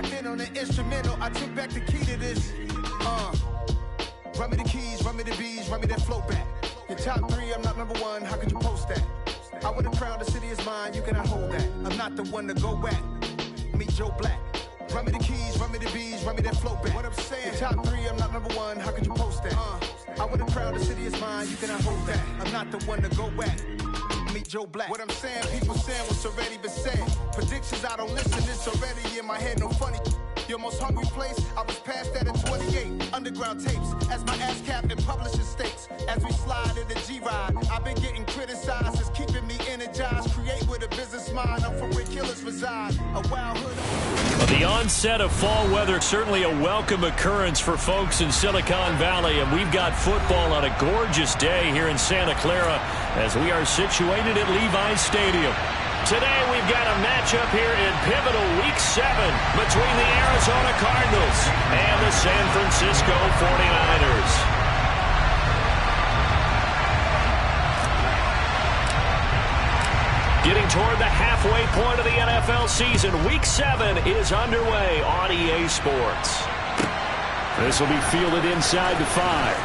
locked in on the instrumental. I took back the key to this. Run me the keys, run me the bees, run me that flow back. Your top 3, I'm not number 1, how could you post that? I would have crowned the city is mine, you cannot hold that. I'm not the one to go back. Meet Joe Black. Run me the keys, run me the bees, run me that flow back. What I'm saying, your top 3, I'm not number 1, how could you post that? I would have crowned the city is mine, you cannot hold that. I'm not the one to go back. Meet Joe Black. What I'm saying, people saying what's already been said. Predictions, I don't listen, it's already in my head, no funny. Your most hungry place, I was past that at 28. Underground tapes, as my ass cap in publishing states. As we slide in the G-Ride, I've been getting criticized, it's keeping me energized. Create with a business mind, I'm from where killers reside. A wild hood. Well, the onset of fall weather, certainly a welcome occurrence for folks in Silicon Valley. And we've got football on a gorgeous day here in Santa Clara as we are situated at Levi's Stadium. Today we've got a matchup here in pivotal Week 7 between the Arizona Cardinals and the San Francisco 49ers. Getting toward the halfway point of the NFL season, Week 7 is underway on EA Sports. This will be fielded inside the 5.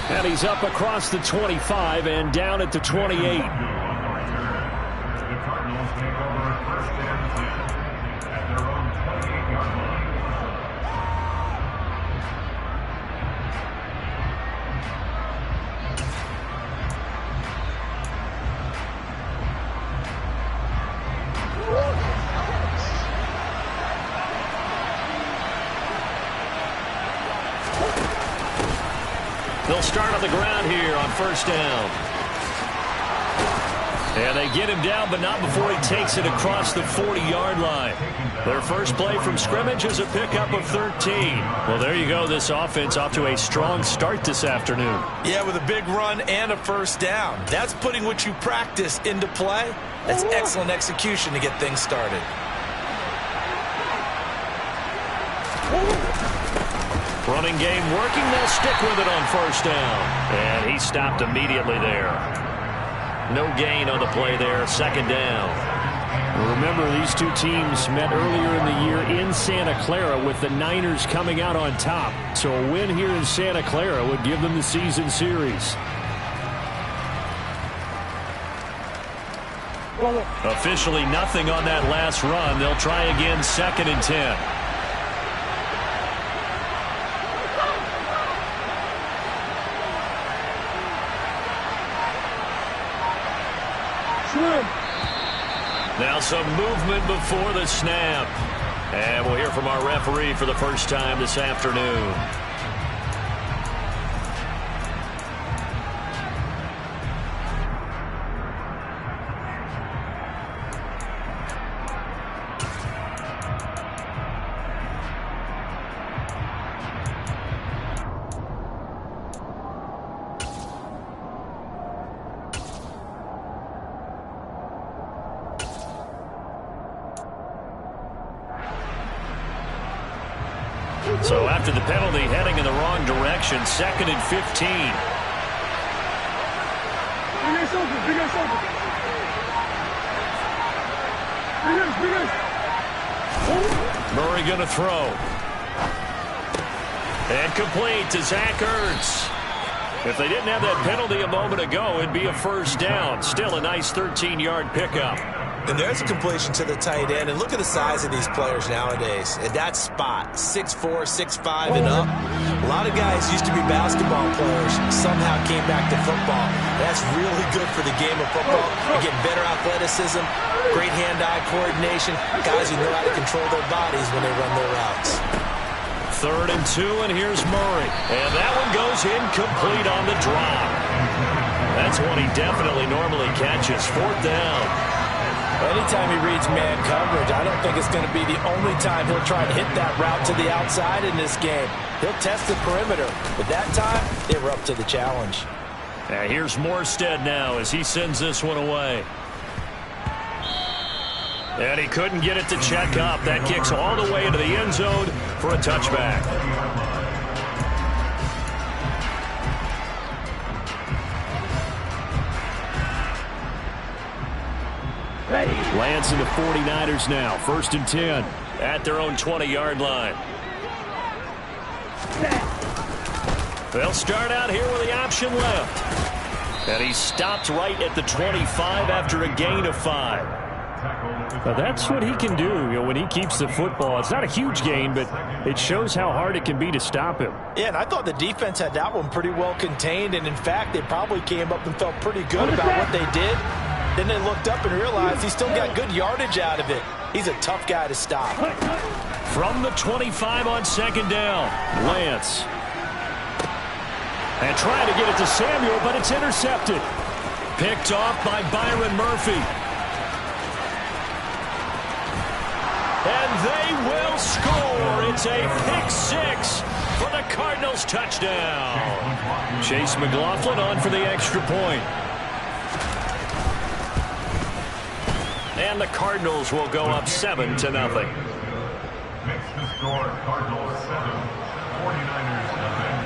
And he's up across the 25 and down at the 28. They'll start on the ground here on first down. And they get him down, but not before he takes it across the 40-yard line. Their first play from scrimmage is a pickup of 13. Well, there you go. This offense off to a strong start this afternoon. Yeah, with a big run and a first down. That's putting what you practice into play. That's excellent execution to get things started. Running game working. They'll stick with it on first down. And he stopped immediately there. No gain on the play there. Second down. Remember, these two teams met earlier in the year in Santa Clara with the Niners coming out on top. So a win here in Santa Clara would give them the season series. Officially nothing on that last run. They'll try again, 2nd and 10. Now some movement before the snap. And we'll hear from our referee for the first time this afternoon. So after the penalty, heading in the wrong direction, 2nd and 15. Murray going to throw. And complete to Zach Ertz. If they didn't have that penalty a moment ago, it'd be a first down. Still a nice 13-yard pickup. And there's a completion to the tight end. And look at the size of these players nowadays. At that spot, 6'4", 6'5", and up. A lot of guys used to be basketball players, somehow came back to football. That's really good for the game of football. You're getting better athleticism, great hand-eye coordination, guys who know how to control their bodies when they run their routes. 3rd and 2, and here's Murray. And that one goes incomplete on the drop. That's one he definitely normally catches. 4th down. Anytime he reads man coverage, I don't think it's going to be the only time he'll try to hit that route to the outside in this game. He'll test the perimeter, but that time, they were up to the challenge. And here's Morstead now as he sends this one away. And he couldn't get it to check up. That kicks all the way into the end zone for a touchback. Lance and the 49ers now. 1st and 10. at their own 20-yard line. They'll start out here with the option left. And he stopped right at the 25 after a gain of 5. Well, that's what he can do, when he keeps the football. It's not a huge gain, but it shows how hard it can be to stop him. Yeah, and I thought the defense had that one pretty well contained, and in fact, they probably came up and felt pretty good about what they did. Then they looked up and realized he still got good yardage out of it. He's a tough guy to stop. From the 25 on second down, Lance. And trying to get it to Samuel, but it's intercepted. Picked off by Byron Murphy. And they will score. It's a pick 6 for the Cardinals touchdown. Chase McLaughlin on for the extra point. And the Cardinals will go up 7-0. Next to score, Cardinals 7, 49ers nothing.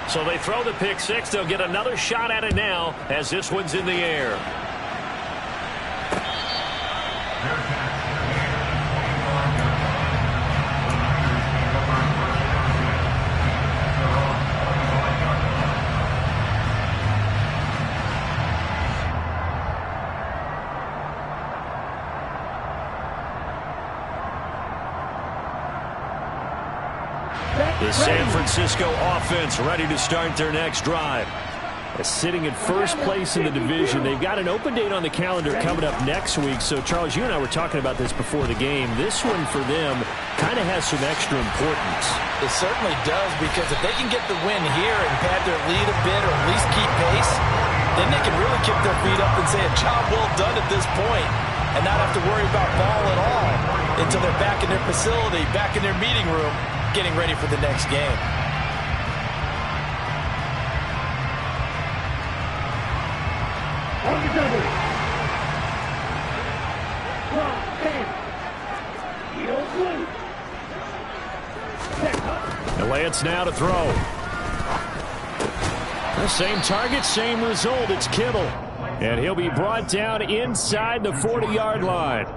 So they throw the pick 6. They'll get another shot at it now as this one's in the air. The San Francisco offense ready to start their next drive. Sitting in first place in the division. They've got an open date on the calendar coming up next week. So, Charles, you and I were talking about this before the game. This one for them kind of has some extra importance. It certainly does, because if they can get the win here and pad their lead a bit or at least keep pace, then they can really kick their feet up and say a job well done at this point and not have to worry about ball at all until they're back in their facility, back in their meeting room, getting ready for the next game. And Lance now to throw. The same target, same result. It's Kittle. And he'll be brought down inside the 40-yard line.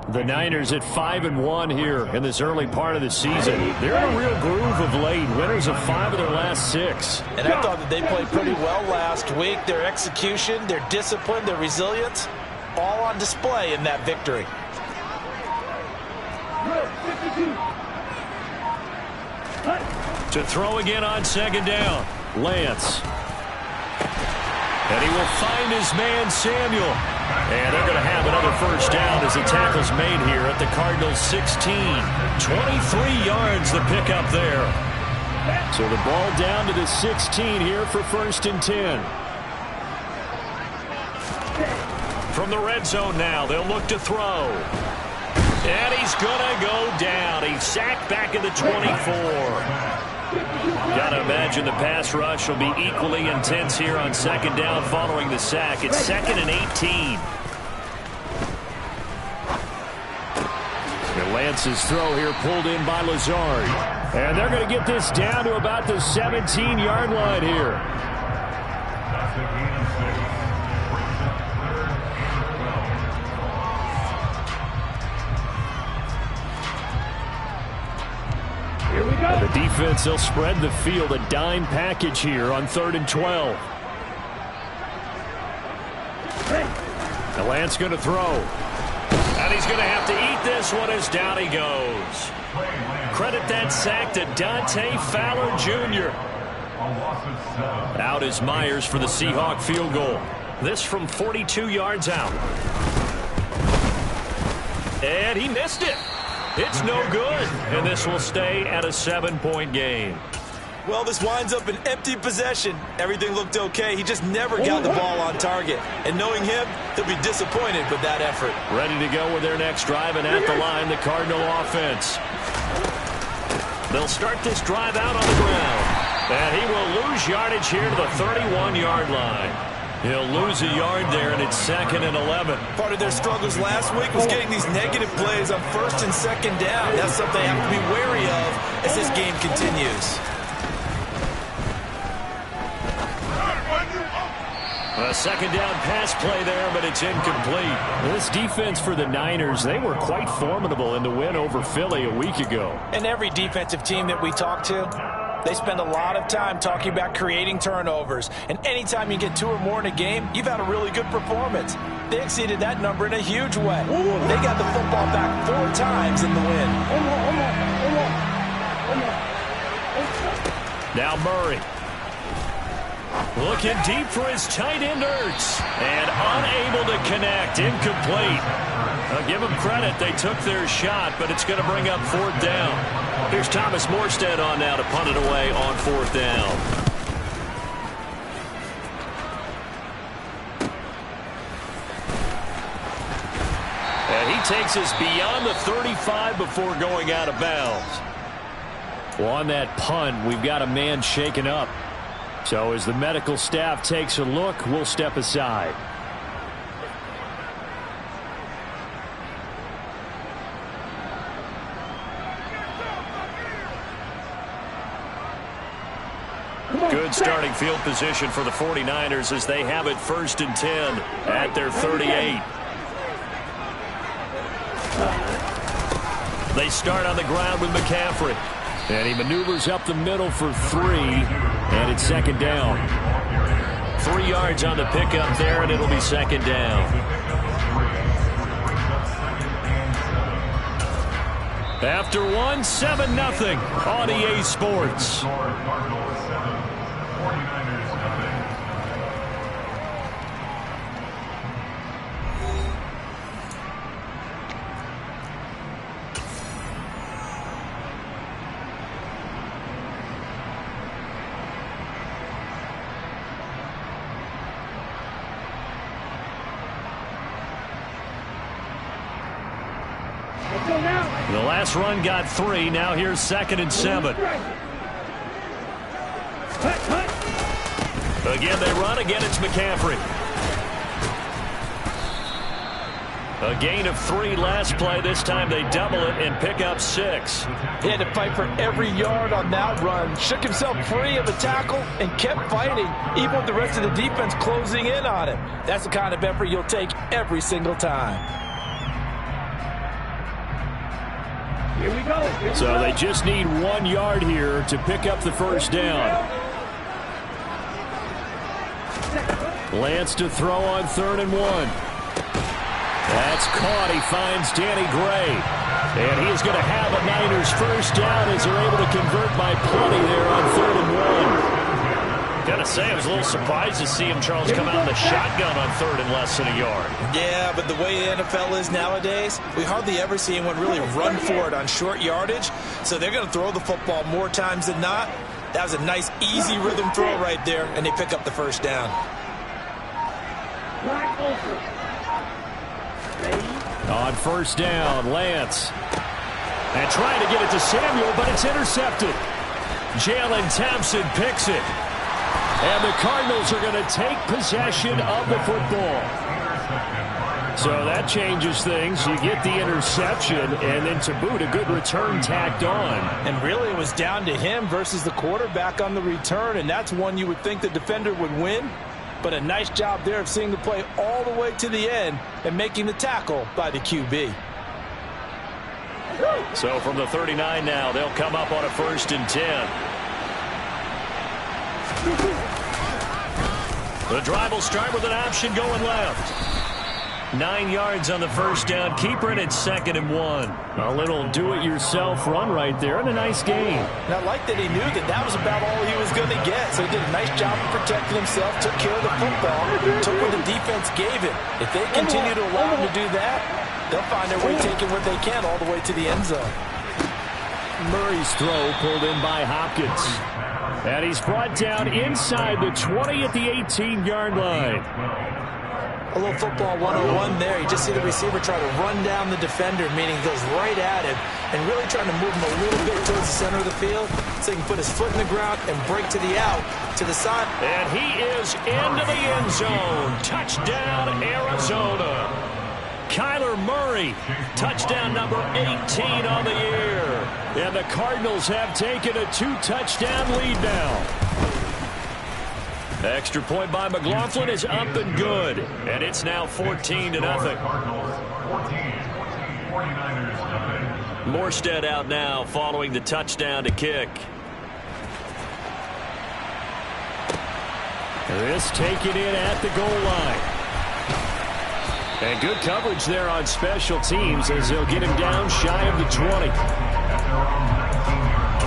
The Niners at 5-1 here in this early part of the season. They're in a real groove of late. Winners of 5 of their last 6. And I thought that they played pretty well last week. Their execution, their discipline, their resilience, all on display in that victory. To throw again on second down, Lance. And he will find his man, Samuel. And they're going to have another first down as the tackle's made here at the Cardinals 16. 23 yards the pickup there. So the ball down to the 16 here for 1st and 10. From the red zone now, they'll look to throw. And he's going to go down. He's sacked back at the 24. Got to imagine the pass rush will be equally intense here on second down following the sack. It's 2nd and 18. And Lance's throw here pulled in by Lazard. And they're going to get this down to about the 17-yard line here. The defense, they'll spread the field, a dime package here on 3rd and 12. And Lance going to throw. And he's going to have to eat this one as down he goes. Credit that sack to Dante Fowler Jr. Out is Myers for the Seahawk field goal. This from 42 yards out. And he missed it. It's no good, and this will stay at a 7-point game. Well, this winds up an empty possession. Everything looked okay. He just never got the ball on target. And knowing him, he'll be disappointed with that effort. Ready to go with their next drive, and at the line, the Cardinal offense. They'll start this drive out on the ground. And he will lose yardage here to the 31-yard line. He'll lose a yard there, and it's 2nd and 11. Part of their struggles last week was getting these negative plays on 1st and 2nd down. That's something they have to be wary of as this game continues. A second down pass play there, but it's incomplete. This defense for the Niners, they were quite formidable in the win over Philly a week ago. And every defensive team that we talk to, they spend a lot of time talking about creating turnovers. And anytime you get 2 or more in a game, you've had a really good performance. They exceeded that number in a huge way. They got the football back 4 times in the win. Now Murray. Looking deep for his tight end, Ertz. And unable to connect. Incomplete. I'll give them credit. They took their shot, but it's going to bring up 4th down. Here's Thomas Morstead on now to punt it away on 4th down. And he takes us beyond the 35 before going out of bounds. Well, on that punt, we've got a man shaken up. So as the medical staff takes a look, we'll step aside. Good starting field position for the 49ers as they have it 1st and 10 at their 38. They start on the ground with McCaffrey. And he maneuvers up the middle for 3, and it's 2nd down. 3 yards on the pickup there, and it'll be 2nd down. After 1, 7-0 on EA Sports. The last run got 3. Now here's 2nd and 7. Again, they run. Again, it's McCaffrey. A gain of 3 last play. This time they double it and pick up 6. He had to fight for every yard on that run. Shook himself free of the tackle and kept fighting, even with the rest of the defense closing in on him. That's the kind of effort you'll take every single time. Here we go. So they just need 1 yard here to pick up the 1st down. Lance to throw on 3rd and 1. That's caught. He finds Danny Gray. And he is going to have a Niners 1st down as they're able to convert by plenty there on 3rd and 1. Gotta say, I was a little surprised to see him, Charles, come out in the shotgun on 3rd and less than a yard. Yeah, but the way the NFL is nowadays, we hardly ever see anyone really run for it on short yardage. So they're going to throw the football more times than not. That was a nice, easy rhythm throw right there, and they pick up the 1st down. On 1st down, Lance. And trying to get it to Samuel, but it's intercepted. Jalen Thompson picks it. And the Cardinals are going to take possession of the football. So that changes things. You get the interception, and then to boot, a good return tacked on. And really, it was down to him versus the quarterback on the return, and that's one you would think the defender would win. But a nice job there of seeing the play all the way to the end and making the tackle by the QB. So from the 39 now, they'll come up on a 1st and 10. The drive will start with an option going left. 9 yards on the 1st down. Keeper it at 2nd and 1. A little do-it-yourself run right there and a nice gain. And I like that he knew that was about all he was going to get. So he did a nice job of protecting himself, took care of the football, took what the defense gave him. If they continue to allow him to do that, they'll find their way taking what they can all the way to the end zone. Murray's throw pulled in by Hopkins. And he's brought down inside the 20 at the 18-yard line. A little football 101 there. You just see the receiver try to run down the defender, meaning he goes right at him and really trying to move him a little bit towards the center of the field so he can put his foot in the ground and break to the out, to the side. And he is into the end zone. Touchdown, Arizona. Kyler Murray, touchdown number 18 on the year. And the Cardinals have taken a 2-touchdown lead now. Extra point by McLaughlin is up and good. And it's now 14-0. Cardinals 14, 49ers nothing. Morstead out now following the touchdown to kick. This taken in at the goal line. And good coverage there on special teams as they'll get him down shy of the 20. At their own 19-yard line.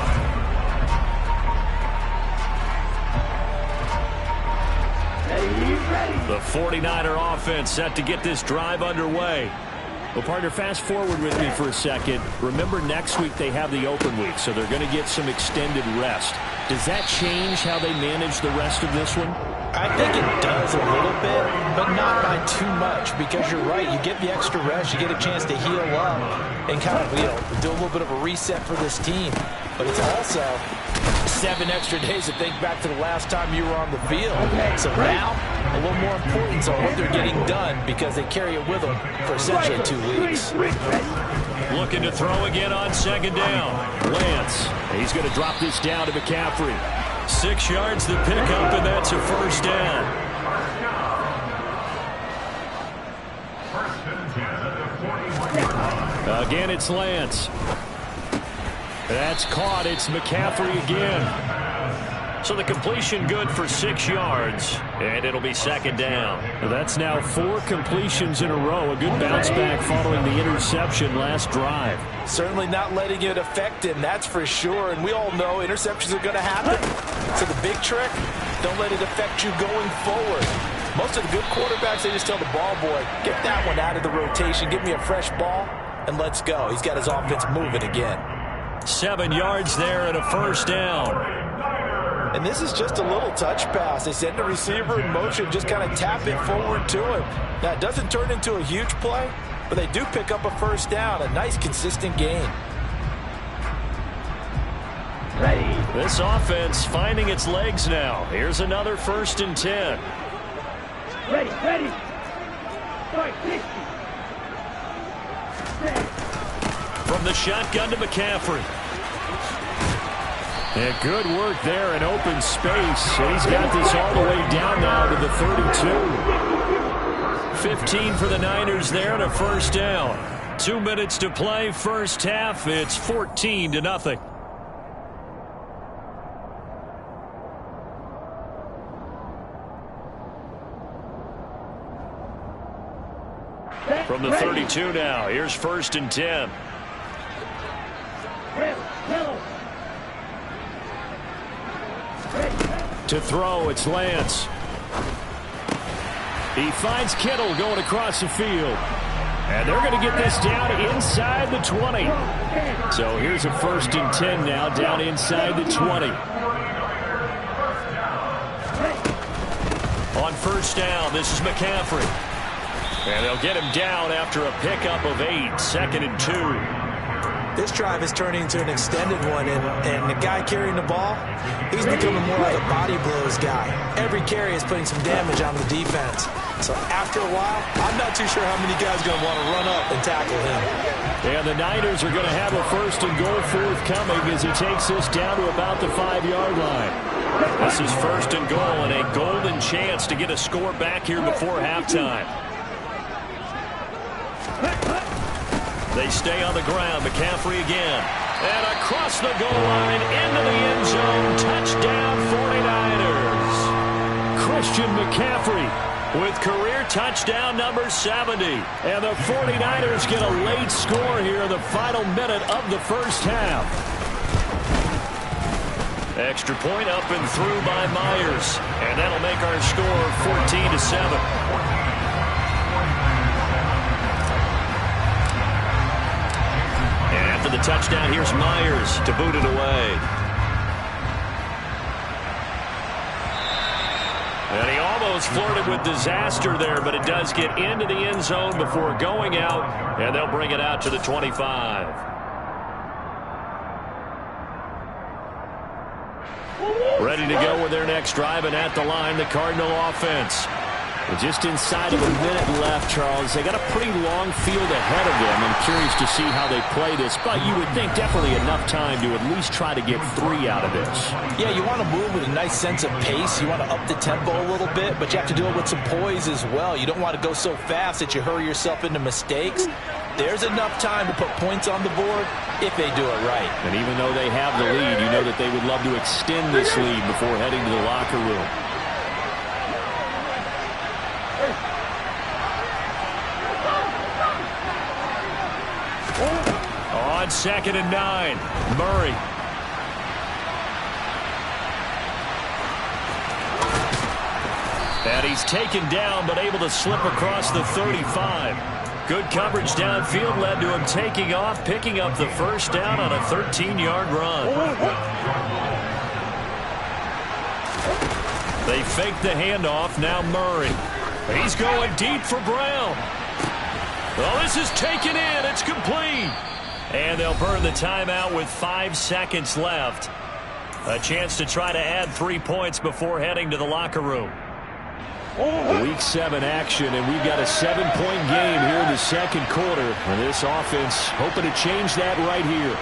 The 49er offense set to get this drive underway. Well, partner, fast forward with me for a second. Remember, next week they have the open week, so they're going to get some extended rest. Does that change how they manage the rest of this one? I think it does a little bit, but not by too much, because you're right. You get the extra rest. You get a chance to heal up and kind of, do a little bit of a reset for this team. But it's also 7 extra days to think back to the last time you were on the field. So now, a little more importance on what they're getting done because they carry it with them for essentially 2 weeks. Looking to throw again on second down. Lance, he's going to drop this down to McCaffrey. 6 yards to pick up, and that's a first down. First and 10 at the 41-yard line. Again, it's Lance. That's caught. It's McCaffrey again. So the completion good for 6 yards, and it'll be second down. That's now 4 completions in a row. A good bounce back following the interception last drive. Certainly not letting it affect him, that's for sure. And we all know interceptions are going to happen. So the big trick, don't let it affect you going forward. Most of the good quarterbacks, they just tell the ball boy, get that one out of the rotation, give me a fresh ball, and let's go. He's got his offense moving again. 7 yards there and a first down. And this is just a little touch pass. They send the receiver in motion, just kind of tap it forward to him. Now, it doesn't turn into a huge play, but they do pick up a first down, a nice, consistent gain. This offense finding its legs now. Here's another first and 10. Ready. From the shotgun to McCaffrey. And good work there in open space. And he's got this all the way down now to the 32. 15 for the Niners there and a first down. 2 minutes to play first half. It's 14-0. From the 32 now, here's first and 10. To throw, it's Lance. He finds Kittle going across the field. And they're going to get this down inside the 20. So here's a first and 10 now, down inside the 20. On first down, this is McCaffrey. And they'll get him down after a pickup of 8, second and 2. This drive is turning into an extended one, and the guy carrying the ball, he's becoming more like a body blows guy. Every carry is putting some damage on the defense. So after a while, I'm not too sure how many guys are going to want to run up and tackle him. And the Niners are going to have a first and goal forthcoming as he takes this down to about the 5-yard line. This is first and goal and a golden chance to get a score back here before halftime. They stay on the ground. McCaffrey again. And across the goal line into the end zone. Touchdown 49ers. Christian McCaffrey with career touchdown number 70. And the 49ers get a late score here in the final minute of the first half. Extra point up and through by Myers. And that'll make our score 14-7. For the touchdown, here's Myers to boot it away. And he almost flirted with disaster there, but it does get into the end zone before going out, and they'll bring it out to the 25. Ready to go with their next drive, and at the line, the Cardinal offense. Just inside of a minute left, Charles. They got a pretty long field ahead of them. I'm curious to see how they play this, but you would think definitely enough time to at least try to get 3 out of this. Yeah, you want to move with a nice sense of pace. You want to up the tempo a little bit, but you have to do it with some poise as well. You don't want to go so fast that you hurry yourself into mistakes. There's enough time to put points on the board if they do it right. And even though they have the lead, you know that they would love to extend this lead before heading to the locker room. On 2nd and 9, Murray. And he's taken down, but able to slip across the 35. Good coverage downfield led to him taking off, picking up the first down on a 13-yard run. They fake the handoff. Now Murray. He's going deep for Brown. Well, this is taken in. It's complete. And they'll burn the timeout with 5 seconds left. A chance to try to add 3 points before heading to the locker room. Week 7 action, and we've got a 7-point game here in the second quarter. And this offense hoping to change that right here.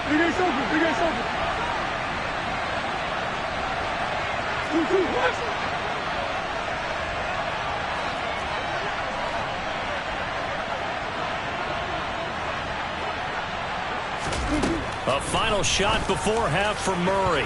Big Ace open, Big Ace open. 2-2, watch. A final shot before half for Murray.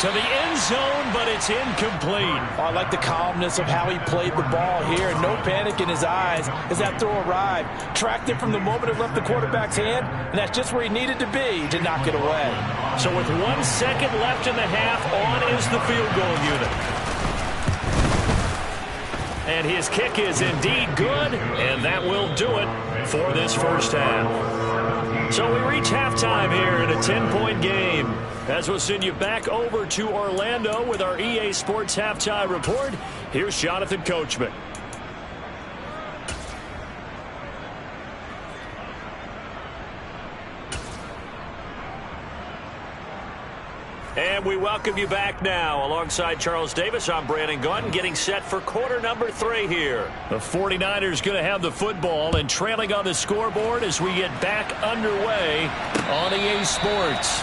To the end zone, but it's incomplete. I like the calmness of how he played the ball here. No panic in his eyes as that throw arrived. Tracked it from the moment it left the quarterback's hand, and that's just where he needed to be to knock it away. So with 1 second left in the half, on is the field goal unit. And his kick is indeed good, and that will do it for this first half. So we reach halftime here in a 10-point game. As we'll send you back over to Orlando with our EA Sports Halftime Report, here's Jonathan Coachman. And we welcome you back now. Alongside Charles Davis, I'm Brandon Gaudin, getting set for quarter number 3 here. The 49ers going to have the football and trailing on the scoreboard as we get back underway on EA Sports.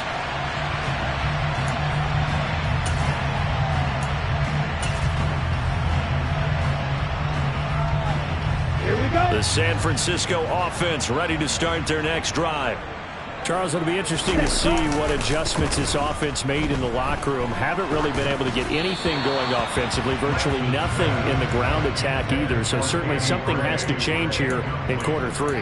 Here we go. The San Francisco offense ready to start their next drive. Charles, it'll be interesting to see what adjustments this offense made in the locker room. Haven't really been able to get anything going offensively, virtually nothing in the ground attack either. So certainly something has to change here in quarter 3.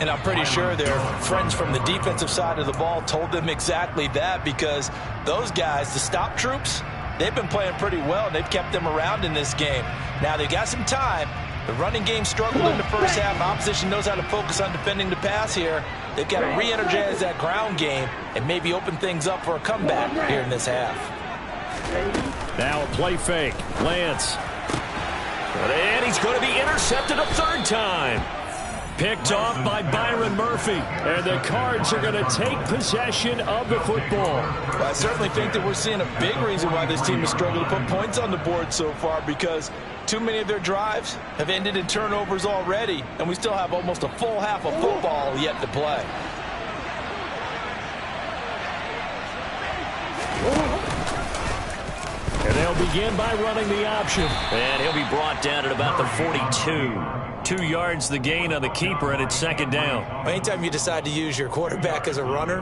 And I'm pretty sure their friends from the defensive side of the ball told them exactly that, because those guys, the stop troops, they've been playing pretty well. They've kept them around in this game. Now they've got some time. The running game struggled in the first half. Opposition knows how to focus on defending the pass here. They've got to re-energize that ground game and maybe open things up for a comeback here in this half. Now a play fake. Lance. And he's going to be intercepted a third time. Picked off by Byron Murphy. And the Cards are going to take possession of the football. Well, I certainly think that we're seeing a big reason why this team has struggled to put points on the board so far, because too many of their drives have ended in turnovers already, and we still have almost a full half of football yet to play. And they'll begin by running the option. And he'll be brought down at about the 42. 2 yards the gain on the keeper, and it's second down. Anytime you decide to use your quarterback as a runner,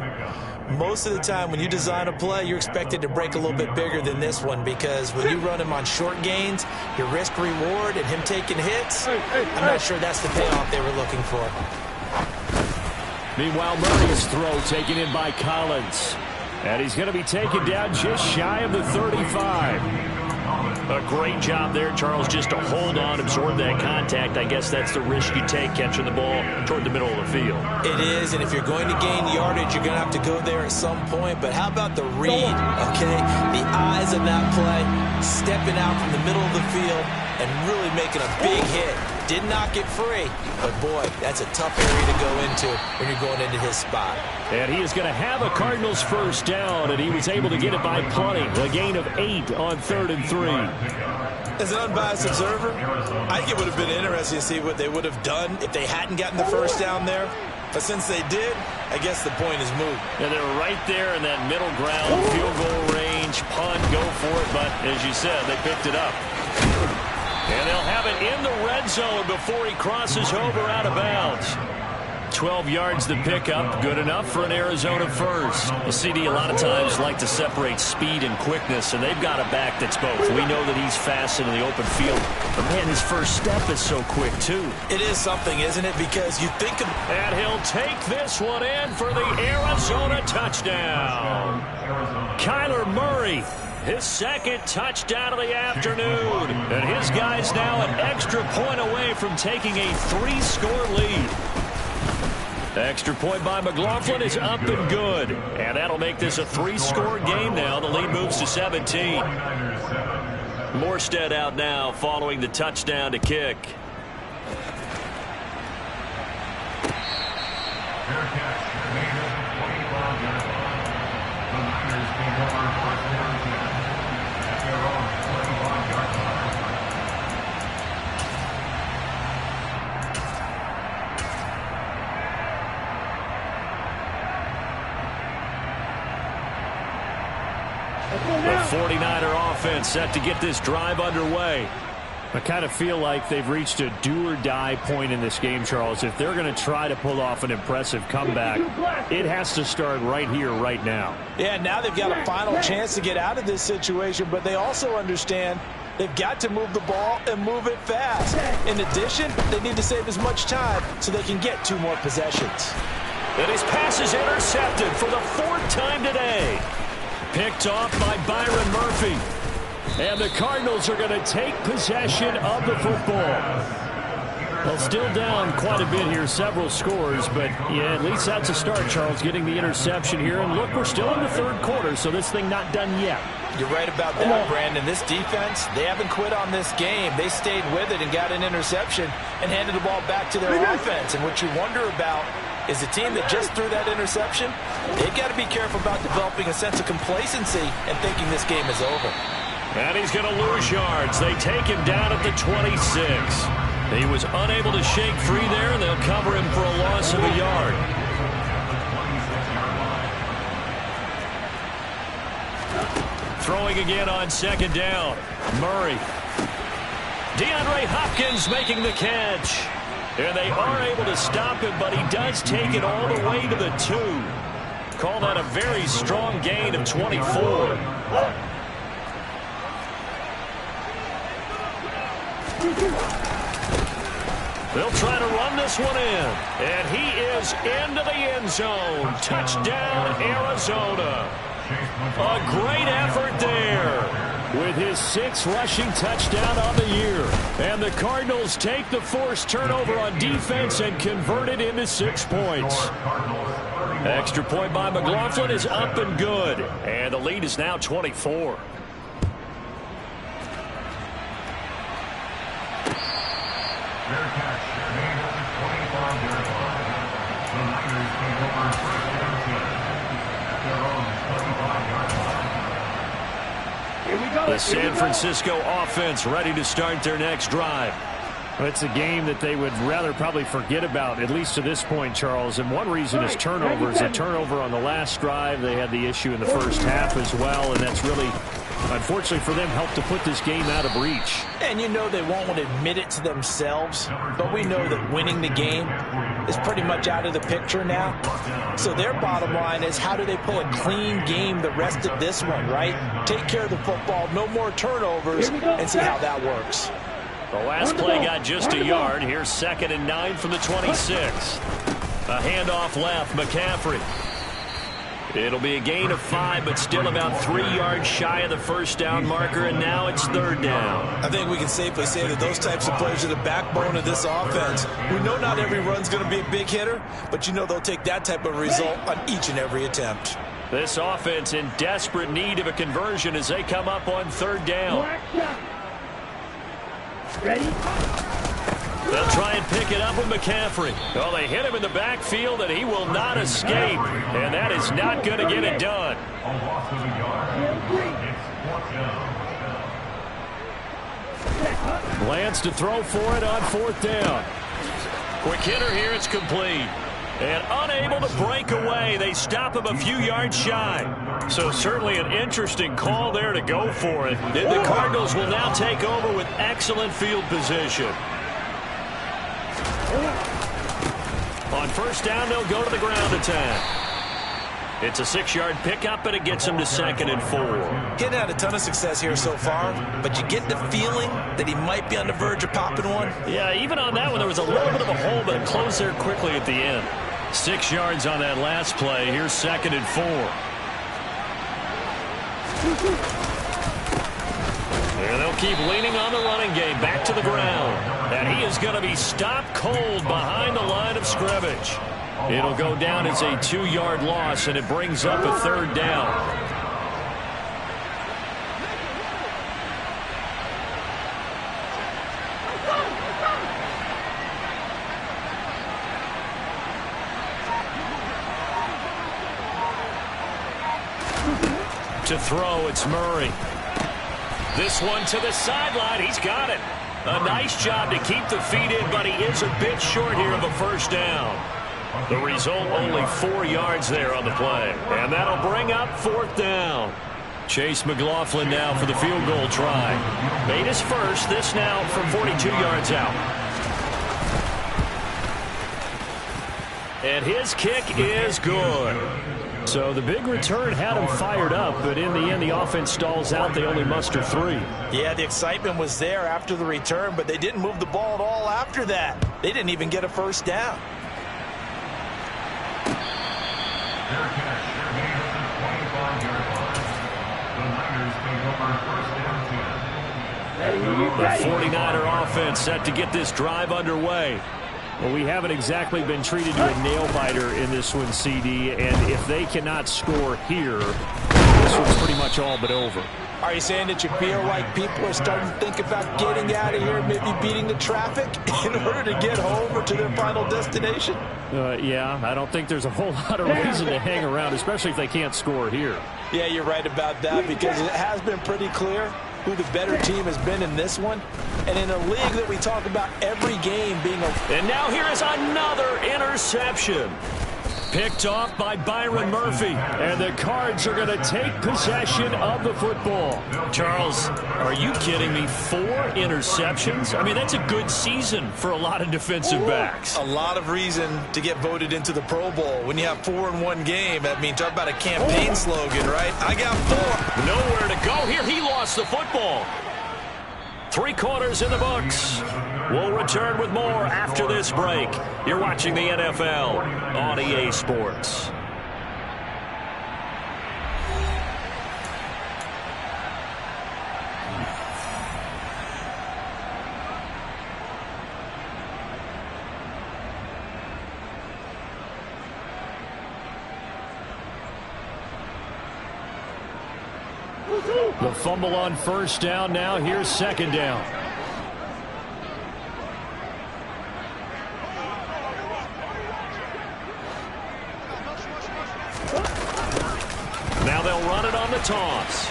most of the time when you design a play, you're expected to break a little bit bigger than this one, because when you run him on short gains, your risk-reward and him taking hits, I'm not sure that's the payoff they were looking for. Meanwhile, Murray's throw taken in by Collins. And he's going to be taken down just shy of the 35. A great job there, Charles, just to hold on, absorb that contact. I guess that's the risk you take catching the ball toward the middle of the field. It is, and if you're going to gain yardage, you're going to have to go there at some point. But how about the read, okay? The eyes of that play, stepping out from the middle of the field and really making a big hit. Did not get free, but boy, that's a tough area to go into when you're going into his spot. And he is going to have a Cardinals first down, and he was able to get it by plenty. A gain of 8 on 3rd and 3. As an unbiased observer, I think it would have been interesting to see what they would have done if they hadn't gotten the first down there. But since they did, I guess the point is moot. And they're right there in that middle ground, field goal range, punt, go for it. But as you said, they picked it up. And they'll have it in the red zone before he crosses over out of bounds. 12 yards to pick up, good enough for an Arizona first. Well, CD, a lot of times like to separate speed and quickness, and they've got a back that's both. We know that he's fast in the open field, but man, his first step is so quick too. It is something, isn't it? Because you think of... And he'll take this one in for the Arizona touchdown. Kyler Murray, his second touchdown of the afternoon. And his guy's now an extra point away from taking a 3-score lead. Extra point by McLaughlin is up and good. And that'll make this a 3-score game now. The lead moves to 17. Morstead out now following the touchdown to kick. The 49er offense set to get this drive underway. I kind of feel like they've reached a do-or-die point in this game, Charles. If they're going to try to pull off an impressive comeback, it has to start right here, right now. Yeah, now they've got a final chance to get out of this situation, but they also understand they've got to move the ball and move it fast. In addition, they need to save as much time so they can get 2 more possessions. And his pass is intercepted for the 4th time today. Picked off by Byron Murphy. And the Cardinals are going to take possession of the football. Well, still down quite a bit here, several scores, but yeah, at least that's a start, Charles, getting the interception here. And look, we're still in the 3rd quarter, so this thing not done yet. You're right about that, Brandon. This defense, they haven't quit on this game. They stayed with it and got an interception and handed the ball back to their offense. And what you wonder about is the team that just threw that interception, they've got to be careful about developing a sense of complacency and thinking this game is over. And he's going to lose yards. They take him down at the 26. He was unable to shake free there, and they'll cover him for a loss of a yard. Throwing again on 2nd down. Murray. DeAndre Hopkins making the catch. And they are able to stop him, but he does take it all the way to the 2. Call that a very strong gain of 24. They'll try to run this one in. And he is into the end zone. Touchdown, Arizona. A great effort there. With his 6th rushing touchdown on the year. And the Cardinals take the forced turnover on defense and convert it into 6 points. Extra point by McLaughlin is up and good. And the lead is now 24. The San Francisco offense ready to start their next drive. Well, it's a game that they would rather probably forget about, at least to this point, Charles. And one reason is turnovers. A turnover on the last drive. They had the issue in the first half as well, and that's really, unfortunately for them, helped to put this game out of reach. And you know they won't admit it to themselves, but we know that winning the game is pretty much out of the picture now. So their bottom line is, how do they play a clean game the rest of this one, right? Take care of the football, no more turnovers, and see how that works. The last play got just a yard. Here's 2nd and 9 from the 26. A handoff left, McCaffrey. It'll be a gain of 5, but still about 3 yards shy of the first down marker, and now it's 3rd down. I think we can safely say that those types of players are the backbone of this offense. We know not every run's going to be a big hitter, but you know they'll take that type of result on each and every attempt. This offense in desperate need of a conversion as they come up on 3rd down. Ready? They'll try and pick it up with McCaffrey. Well, they hit him in the backfield, and he will not escape. And that is not going to get it done. Lance to throw for it on 4th down. Quick hitter here, it's complete. And unable to break away. They stop him a few yards shy. So certainly an interesting call there to go for it. The Cardinals will now take over with excellent field position. On 1st down, they'll go to the ground attack. It's a 6-yard pickup, and it gets him to 2nd and 4. Getting had a ton of success here so far, but you get the feeling that he might be on the verge of popping one. Yeah, even on that one, there was a little bit of a hole, but it closed there quickly at the end. 6 yards on that last play. Here's 2nd and 4. And they'll keep leaning on the running game. Back to the ground. And he is going to be stopped cold behind the line of scrimmage. It'll go down as a 2-yard loss, and it brings up a 3rd down. To throw, it's Murray. This one to the sideline. He's got it. A nice job to keep the feet in, but he is a bit short here of a 1st down. The result, only 4 yards there on the play. And that'll bring up 4th down. Chase McLaughlin now for the field goal try. Made his first. This now from 42 yards out. And his kick is good. So the big return had him fired up, but in the end, the offense stalls out. They only muster 3. Yeah, the excitement was there after the return, but they didn't move the ball at all after that. They didn't even get a 1st down. Their catch, their gain at the 25-yard line. The Niners take over 1st and 10. The 49er offense set to get this drive underway. Well, we haven't exactly been treated to a nail-biter in this one, CD, and if they cannot score here, this one's pretty much all but over. Are you saying that you feel like people are starting to think about getting out of here, maybe beating the traffic in order to get home or to their final destination? Yeah, I don't think there's a whole lot of reason to hang around, especially if they can't score here. Yeah, you're right about that, because it has been pretty clear who the better team has been in this one. And in a league that we talk about every game being a... And now here is another interception. Picked off by Byron Murphy. And the Cards are going to take possession of the football. Charles, are you kidding me? 4 interceptions? I mean, that's a good season for a lot of defensive backs. A lot of reason to get voted into the Pro Bowl. When you have 4 in one game, I mean, talk about a campaign slogan, right? I got 4. Nowhere to go here. He lost the football. 3 quarters in the books. We'll return with more after this break. You're watching the NFL on EA Sports. The fumble on 1st down. Now here's 2nd down. Now they'll run it on the toss.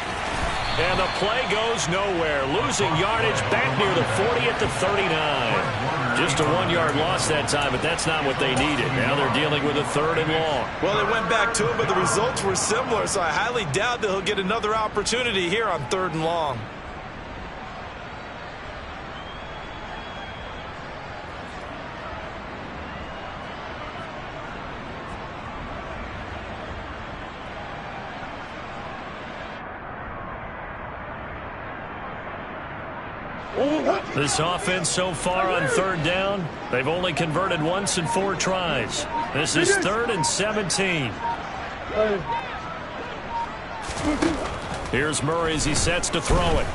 And the play goes nowhere. Losing yardage back near the 40 at the 39. Just a 1-yard loss that time, but that's not what they needed. Now they're dealing with a 3rd and long. Well, they went back to it, but the results were similar, so I highly doubt that he'll get another opportunity here on 3rd and long. This offense so far on 3rd down, they've only converted once in 4 tries. This is 3rd and 17. Here's Murray as he sets to throw it.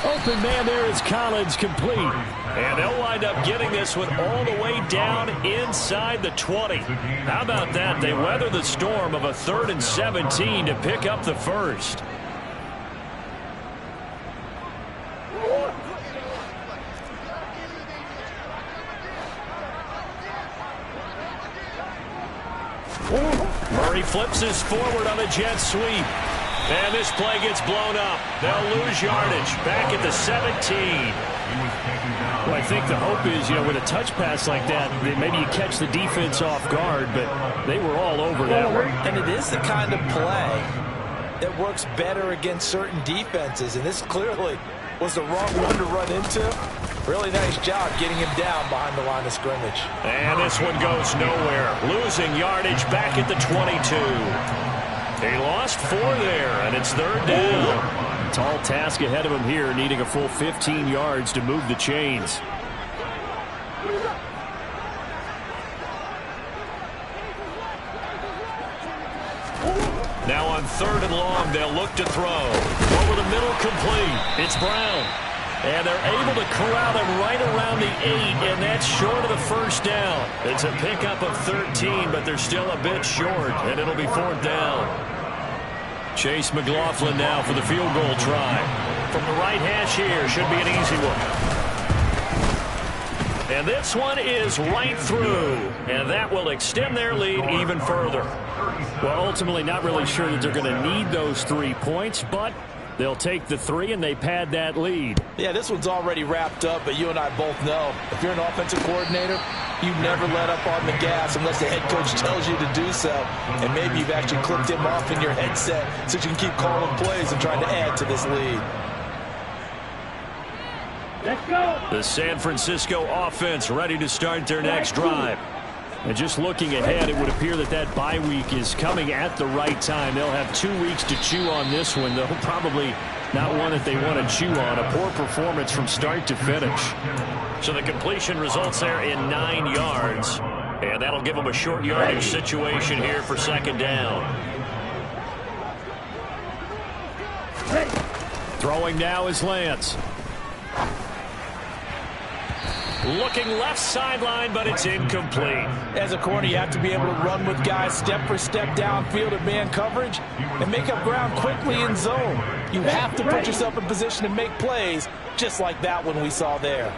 Open man there is Collins, complete. And they'll wind up getting this one all the way down inside the 20. How about that? They weather the storm of a 3rd and 17 to pick up the first. Murray flips this forward on a jet sweep. And this play gets blown up. They'll lose yardage. Back at the 17. Well, I think the hope is, with a touch pass like that, maybe you catch the defense off guard, but they were all over that one. And it is the kind of play that works better against certain defenses, and this clearly was the wrong one to run into. Really nice job getting him down behind the line of scrimmage. And this one goes nowhere. Losing yardage back at the 22. He lost 4 there, and it's 3rd down. Tall task ahead of him here, needing a full 15 yards to move the chains. Now on 3rd and long, they'll look to throw. Over the middle, complete. It's Brown. And they're able to corral him right around the 8, and that's short of the 1st down. It's a pickup of 13, but they're still a bit short, and it'll be 4th down. Chase McLaughlin now for the field goal try. From the right hash here, should be an easy one. And this one is right through, and that will extend their lead even further. Well, ultimately not really sure that they're going to need those 3 points, but they'll take the 3 and they pad that lead. Yeah, this one's already wrapped up, but you and I both know if you're an offensive coordinator, you never let up on the gas unless the head coach tells you to do so. And maybe you've actually clicked him off in your headset so you can keep calling plays and trying to add to this lead. Let's go. The San Francisco offense ready to start their next drive. And just looking ahead, it would appear that bye week is coming at the right time. They'll have 2 weeks to chew on this one, though probably not one that they want to chew on. A poor performance from start to finish. So the completion results there in 9 yards. And that'll give them a short yardage situation here for 2nd down. Throwing now is Lance. Looking left sideline, but it's incomplete. As a corner, you have to be able to run with guys step for step downfield at man coverage and make up ground quickly in zone. You have to put yourself in position to make plays just like that one we saw there.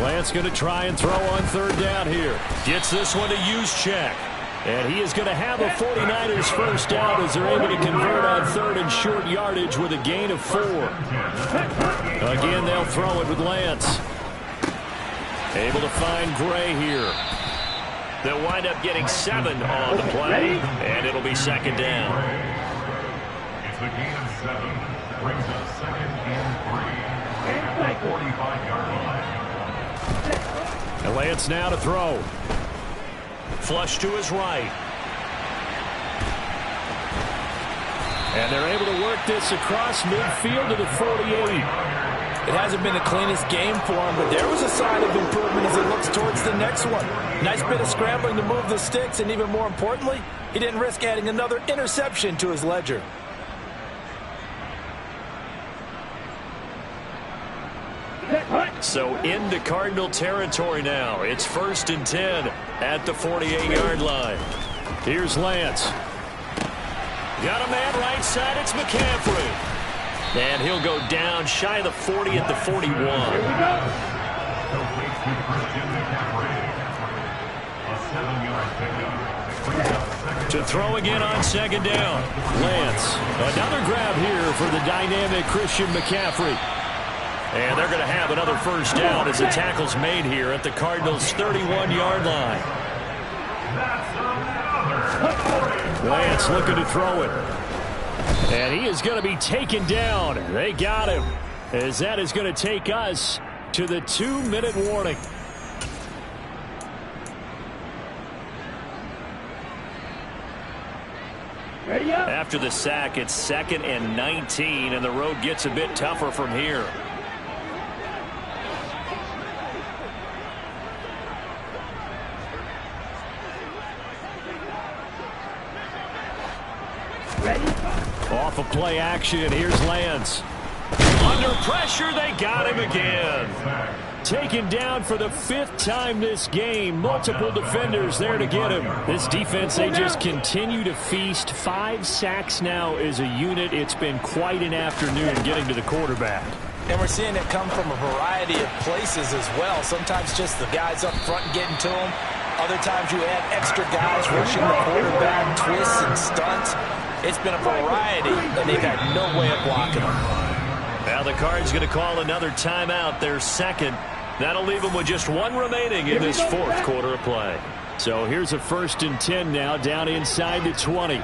Lance going to try and throw on 3rd down here. Gets this one to Juszczyk. And he is going to have a 49ers 1st down as they're able to convert on 3rd and short yardage with a gain of 4. Again, they'll throw it with Lance. Able to find Gray here. They'll wind up getting 7 on the play, and it'll be 2nd down. It's the gain of 7. Brings up 2nd and 3. At the 45-yard line. And Lance now to throw. Flush to his right. And they're able to work this across midfield to the 48. It hasn't been the cleanest game for him, but there was a sign of improvement as he looks towards the next one. Nice bit of scrambling to move the sticks, and even more importantly, he didn't risk adding another interception to his ledger. So into Cardinal territory now. It's 1st and 10 at the 48-yard line. Here's Lance. Got a man right side. It's McCaffrey. And he'll go down shy of the 40 at the 41. Here we go. To throw again on 2nd down. Lance. Another grab here for the dynamic Christian McCaffrey. And they're going to have another 1st down as the tackle's made here at the Cardinals' 31-yard line. Lance looking to throw it. And he is going to be taken down. They got him. As that is going to take us to the 2-minute warning. Ready up. After the sack, it's 2nd and 19, and the road gets a bit tougher from here. Off of play action, here's Lance. Under pressure, they got him again. Taken down for the 5th time this game. Multiple defenders there to get him. This defense, they just continue to feast. 5 sacks now as a unit. It's been quite an afternoon getting to the quarterback. And we're seeing it come from a variety of places as well. Sometimes just the guys up front getting to him. Other times you add extra guys rushing the quarterback, twists and stunts. It's been a variety, and they've had no way of blocking them. Now the Cards going to call another timeout, their second. That'll leave them with just one remaining in this fourth quarter of play. So here's a 1st and 10 now, down inside the 20.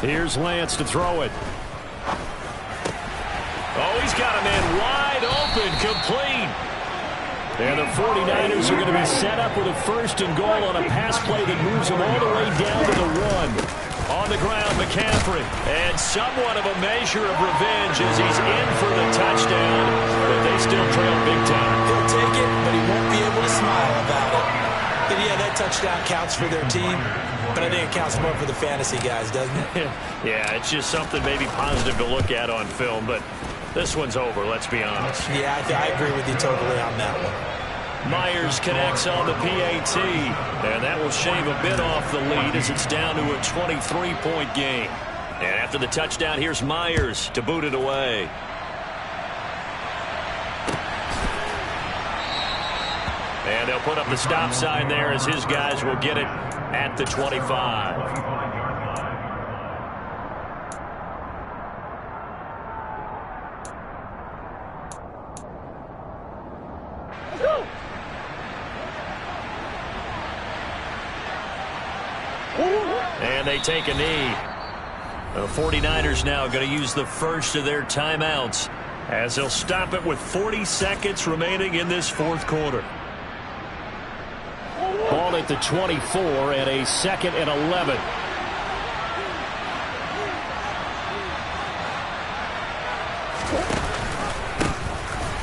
Here's Lance to throw it. Oh, he's got a man wide open, complete. And the 49ers are going to be set up with a 1st and goal on a pass play that moves them all the way down to the 1. On the ground, McCaffrey. And somewhat of a measure of revenge as he's in for the touchdown. But they still trail big time. He'll take it, but he won't be able to smile about it. And yeah, that touchdown counts for their team. But I think it counts more for the fantasy guys, doesn't it? Yeah, it's just something maybe positive to look at on film. But this one's over, let's be honest. Yeah, I agree with you totally on that one. Myers connects on the PAT, and that will shave a bit off the lead as it's down to a 23-point game. And after the touchdown, here's Myers to boot it away. And they'll put up the stop sign there as his guys will get it at the 25. And they take a knee. The 49ers now going to use the first of their timeouts as they'll stop it with 40 seconds remaining in this fourth quarter. Ball at the 24 and a 2nd and 11.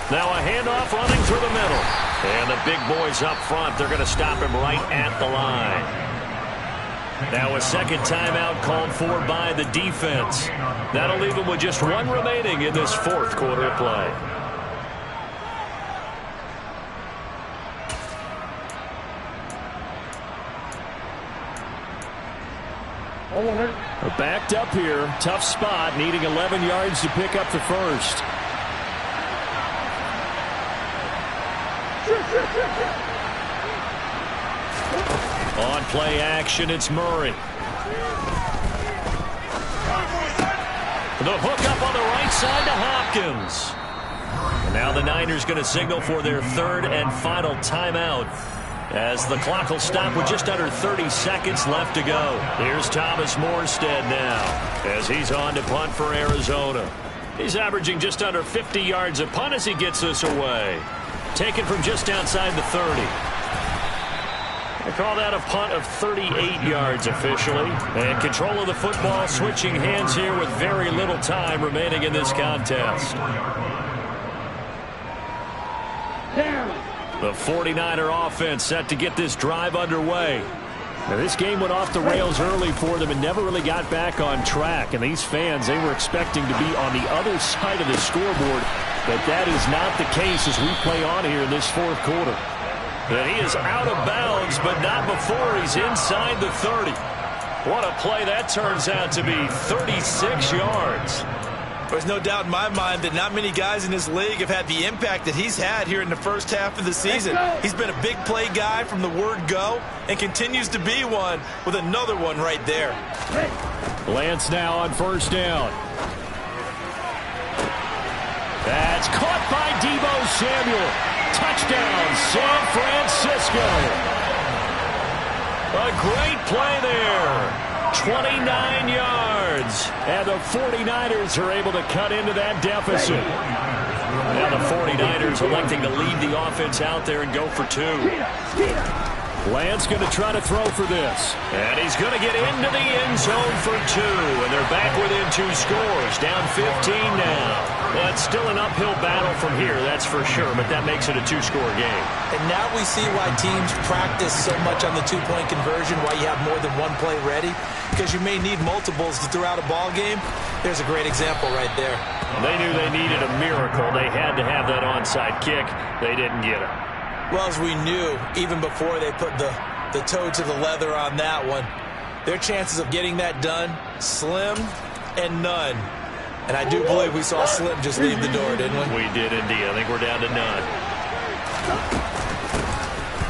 Now a handoff running through the middle. And the big boys up front, they're going to stop him right at the line. Now a second timeout called for by the defense. That'll leave them with just one remaining in this fourth quarter of play. Backed up here. Tough spot, needing 11 yards to pick up the first. On play action, it's Murray. The hook up on the right side to Hopkins. And now the Niners going to signal for their third and final timeout as the clock will stop with just under 30 seconds left to go. Here's Thomas Morstead now as he's on to punt for Arizona. He's averaging just under 50 yards a punt as he gets this away. Taken from just outside the 30. They call that a punt of 38 yards officially. And control of the football switching hands here with very little time remaining in this contest. The 49er offense set to get this drive underway. Now, this game went off the rails early for them and never really got back on track. And these fans, they were expecting to be on the other side of the scoreboard. But that is not the case as we play on here in this fourth quarter. And he is out of bounds, but not before he's inside the 30. What a play that turns out to be, 36 yards. There's no doubt in my mind that not many guys in this league have had the impact that he's had here in the first half of the season. He's been a big play guy from the word go and continues to be one with another one right there. Lance now on first down. That's caught by Deebo Samuel. Touchdown, San Francisco. A great play there. 29 yards. And the 49ers are able to cut into that deficit. Now the 49ers electing to lead the offense out there and go for two. Lance going to try to throw for this. And he's going to get into the end zone for two. And they're back within 2 scores. Down 15 now. Well, it's still an uphill battle from here, that's for sure. But that makes it a 2-score game. And now we see why teams practice so much on the 2-point conversion, why you have more than one play ready. Because you may need multiples to throw out a ball game. There's a great example right there. They knew they needed a miracle. They had to have that onside kick. They didn't get it. Well, as we knew, even before they put the toe to the leather on that one, their chances of getting that done, slim and none. And I do believe we saw Slim just leave the door, didn't we? We did indeed. I think we're down to none.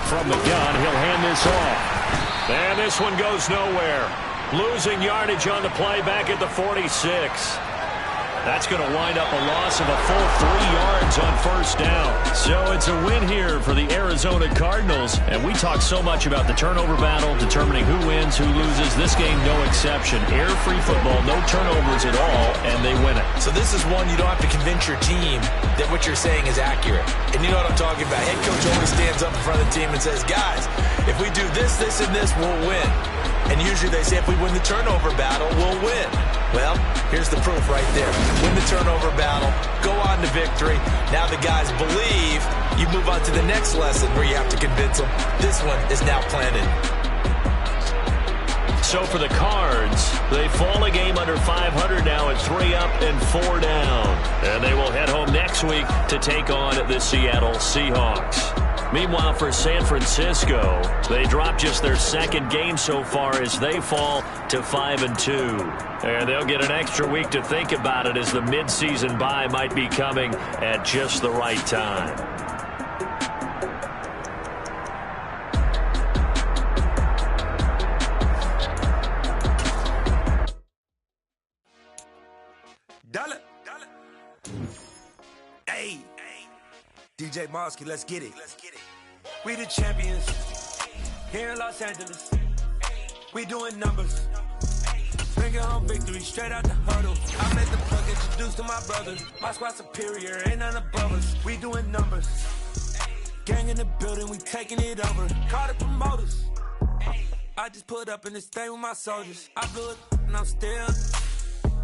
From the gun, he'll hand this off. And this one goes nowhere. Losing yardage on the play back at the 46. That's going to wind up a loss of a full 3 yards on first down. So it's a win here for the Arizona Cardinals. And we talk so much about the turnover battle, determining who wins, who loses. This game, no exception. Air-free football, no turnovers at all, and they win it. So this is one you don't have to convince your team that what you're saying is accurate. And you know what I'm talking about. Head coach always stands up in front of the team and says, guys, if we do this, this, and this, we'll win. And usually they say if we win the turnover battle, we'll win. Well, here's the proof right there. Win the turnover battle, go on to victory. Now the guys believe. You move on to the next lesson where you have to convince them. This one is now planted. So for the Cards, they fall a game under 500 now at 3 up and 4 down. And they will head home next week to take on the Seattle Seahawks. Meanwhile, for San Francisco, they drop just their second game so far as they fall to 5-2. And they'll get an extra week to think about it as the midseason bye might be coming at just the right time. Hey, DJ Mosky, let's get it. We the champions here in Los Angeles. We doing numbers. Bringing home victory straight out the huddle. I made the plug introduced to my brother. My squad superior, ain't none above us. We doing numbers. Gang in the building, we taking it over. Call the promoters. I just put up in this thing with my soldiers. I blew it and I'm still.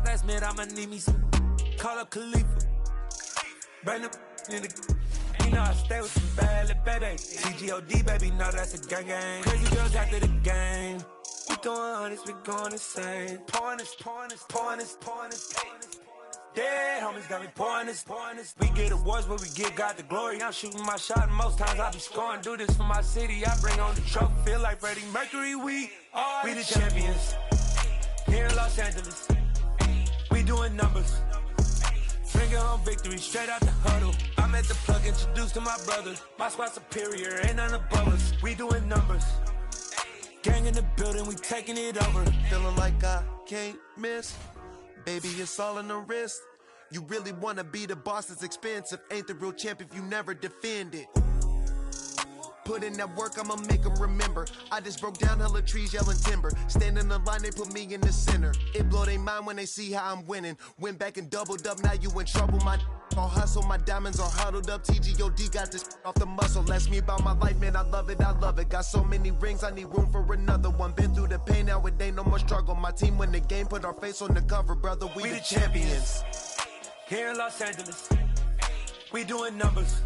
Last minute I'ma need me some. Call up Khalifa. Bring the in the. You know I stay with some bad little baby. TGOD, baby, know that's a gang gang. Crazy girls after the game. We going honest, we going insane. Pouring this. Dead homies got me pouring this. We get awards, but we give God the glory. I'm shooting my shot, and most times I be scoring. Do this for my city, I bring on the trophy. Feel like Freddie Mercury, we the champions. Here in Los Angeles, we doing numbers. Bringing home victory straight out the huddle. I'm at the plug introduced to my brother. My squad superior, ain't none above us. We doing numbers. Gang in the building, we taking it over. Feeling like I can't miss. Baby, it's all in the wrist. You really wanna be the boss, it's expensive. Ain't the real champ if you never defend it. Put in that work, I'ma make them remember. I just broke down hella trees, yelling timber. Stand in the line, they put me in the center. It blow they mind when they see how I'm winning. Went back and doubled up, now you in trouble. My all hustle, my diamonds are huddled up. TGOD got this off the muscle. Ask me about my life, man, I love it. Got so many rings, I need room for another one. Been through the pain, now it ain't no more struggle. My team win the game, put our face on the cover, brother. We the champions. Here in Los Angeles, we doing numbers.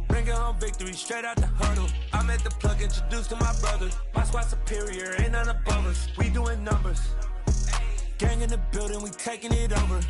Bringing home victory straight out the huddle. I'm at the plug introduced to my brother. My squad superior, ain't none above us. We doing numbers. Gang in the building, we taking it over.